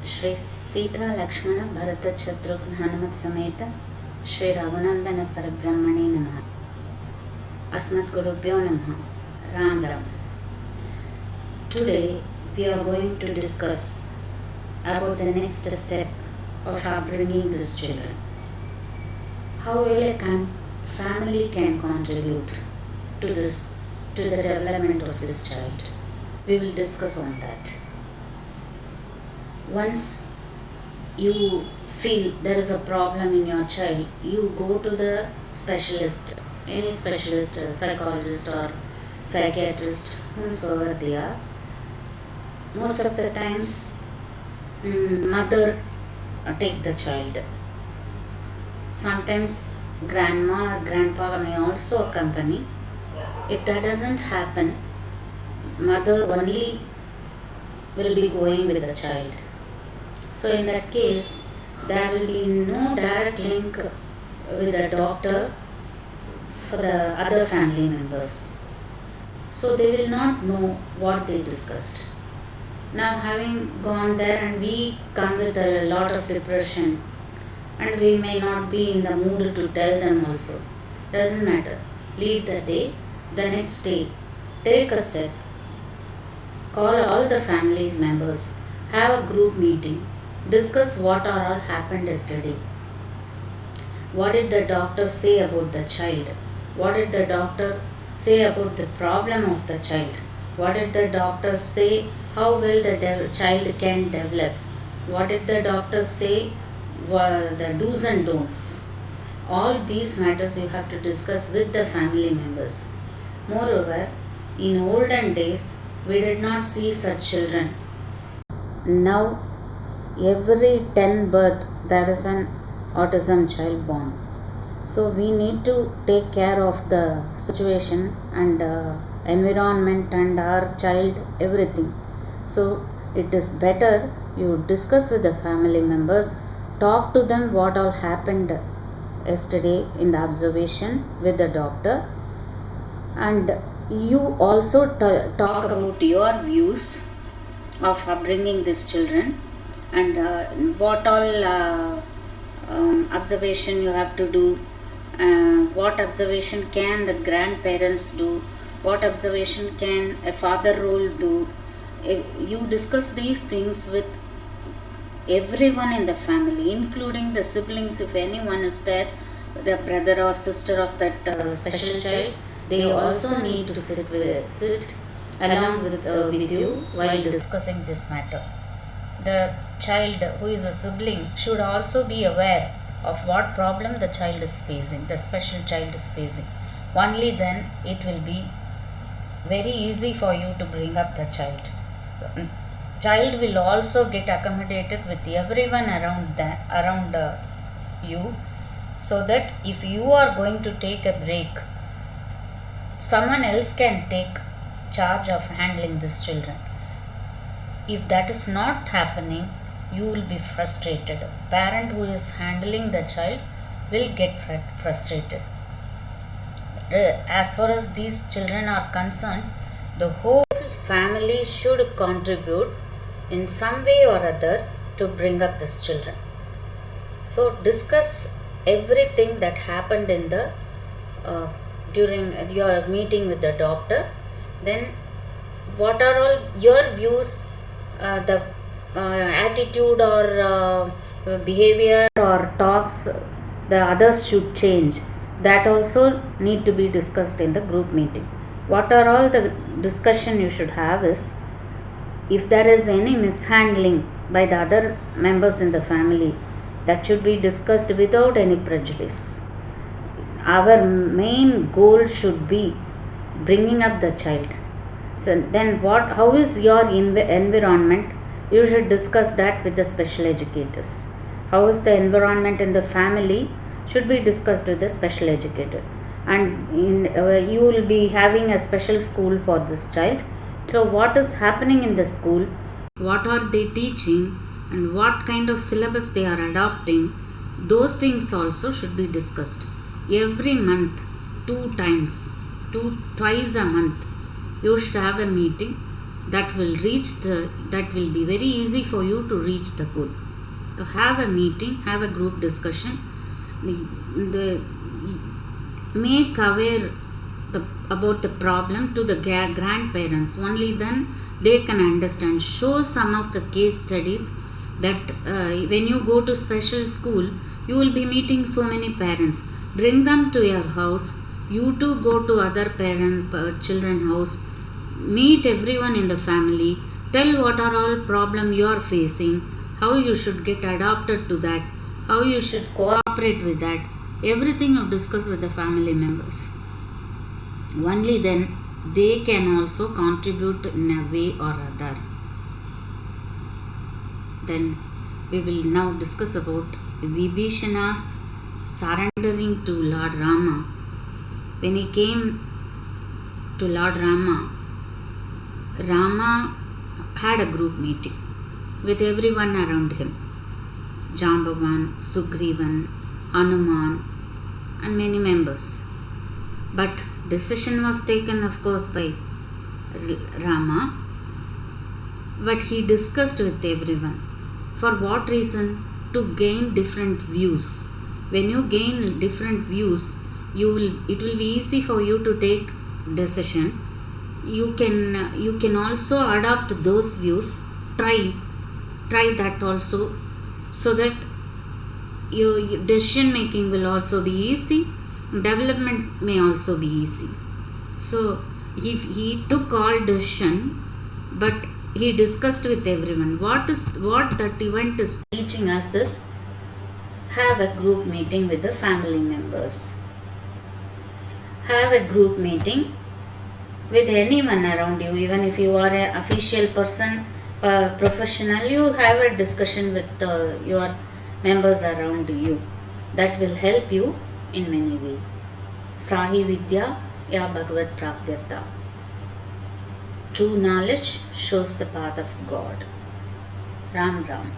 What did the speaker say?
श्री सीता लक्ष्मण भरत शत्रुघ्न हनुमत समेत श्री रघुनंदन परब्रह्मणे नमः। अस्मद्गुरुभ्यो नमः। Ram Ram. Today we are going to discuss about the next step of upbringing these children. How will a family can contribute to the development of this child? We will discuss on that. Once you feel there is a problem in your child, you go to the specialist, any specialist, psychologist or psychiatrist, whomsoever they are. Most of the times, mother take the child. Sometimes grandma or grandpa may also accompany. If that doesn't happen, mother only will be going with the child. So in that case, there will be no direct link with the doctor for the other family members. So they will not know what they discussed. Now having gone there and we come with a lot of depression and we may not be in the mood to tell them also. Doesn't matter. Leave the day. The next day, take a step. Call all the family members. Have a group meeting. Discuss what all happened yesterday. What did the doctor say about the child? What did the doctor say about the problem of the child? What did the doctor say how well the child can develop? What did the doctor say were the do's and don'ts? All these matters you have to discuss with the family members. Moreover, in olden days, we did not see such children. Now, every 10 birth there is an autism child born. So we need to take care of the situation and environment and our child, everything. So it is better you discuss with the family members, talk to them what all happened yesterday in the observation with the doctor, and you also talk about your views of upbringing these children and what all observation you have to do, what observation can the grandparents do, what observation can a father role do. You discuss these things with everyone in the family, including the siblings. If anyone is there, the brother or sister of that special child, they also need to sit along with you while discussing this matter. The child who is a sibling should also be aware of what problem the child is facing, the special child is facing. Only then it will be very easy for you to bring up the child. Child will also get accommodated with everyone around you, so that if you are going to take a break, someone else can take charge of handling these children. If that is not happening, you will be frustrated. Parent who is handling the child will get frustrated. As far as these children are concerned, the whole family should contribute in some way or other to bring up these children. So discuss everything that happened in the during your meeting with the doctor. Then what are all your views, the attitude or behavior or talks the others should change, that also need to be discussed in the group meeting. What are all the discussion you should have is, if there is any mishandling by the other members in the family, that should be discussed without any prejudice. Our main goal should be bringing up the child. So then how is your environment? You should discuss that with the special educators. How is the environment in the family should be discussed with the special educator. And you will be having a special school for this child. So what is happening in the school, what are they teaching, and what kind of syllabus they are adopting, those things also should be discussed. Every month, twice a month, you should have a meeting that will be very easy for you to reach the goal. So have a meeting, have a group discussion, make aware about the problem to the grandparents. Only then they can understand. Show some of the case studies that when you go to special school, you will be meeting so many parents. Bring them to your house. You too go to other children house. Meet everyone in the family. Tell what are all problem you are facing, how you should get adapted to that, how you should cooperate with that. Everything you discuss with the family members. Only then they can also contribute in a way or other. Then we will now discuss about Vibhishana's surrendering to Lord Rama. When he came to Lord Rama, Rama had a group meeting with everyone around him. Jambavan, Sugrivan, Hanuman and many members. But decision was taken, of course, by Rama, but he discussed with everyone. For what reason? To gain different views. When you gain different views, it will be easy for you to take decision. You can also adopt those views. Try that also, so that your decision making will also be easy. Development may also be easy. So he took all decision, but he discussed with everyone. What that event is teaching us is, have a group meeting with the family members. Have a group meeting with anyone around you. Even if you are an official person, professional, you have a discussion with your members around you. That will help you in many ways. Sahi Vidya ya Bhagavad Praptyartha. True knowledge shows the path of God. Ram Ram.